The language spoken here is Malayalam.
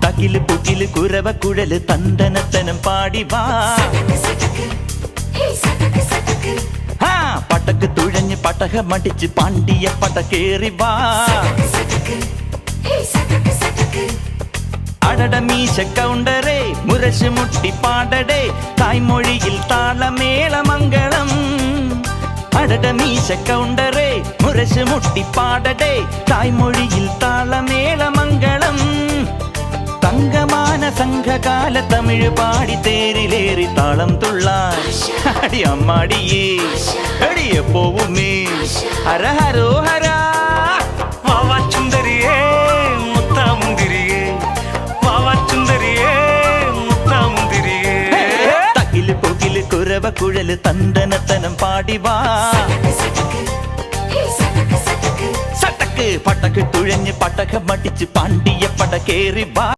തകില് പുകില് കുരവ കുഴല് തന്തനത്തനം പാടി വാ. പടക്ക് തുഴഞ്ഞ് പടകമടിച്ച് പാണ്ടിയ പടകേറി വാ. അടട മീശ കൗണ്ടറേ മുരശ് മുട്ടി പാടടേ തായ്മൊഴിയിൽ താളമേളമംഗളം. അടട മീശ കൗണ്ടറേ മുരശ് മുട്ടി പാടടേ തായ്മൊഴിയിൽ താളമേളമംഗളം. തങ്കമാന സംഘകാല തമിഴ് പാടി തേരിലേറി താളം തുള്ളാൻ അടി അമ്മാടിയേ അടിയെ പോവുമേ ഹര ഹരോ ഹരാ. വാവാച്ചുന്തരിയേ മുത്താമുന്തിരിയേ വാവാച്ചുന്തരിയേ മുത്താമുന്തിരിയേ. തകില് പുകില് കുരവ കുഴല് തന്തനത്തനം പാടി വാ. സട്ടക്ക് പടക്ക് തുഴഞ്ഞ് പടകമടിച്ച് പാണ്ടിയ പടകേറി വാ.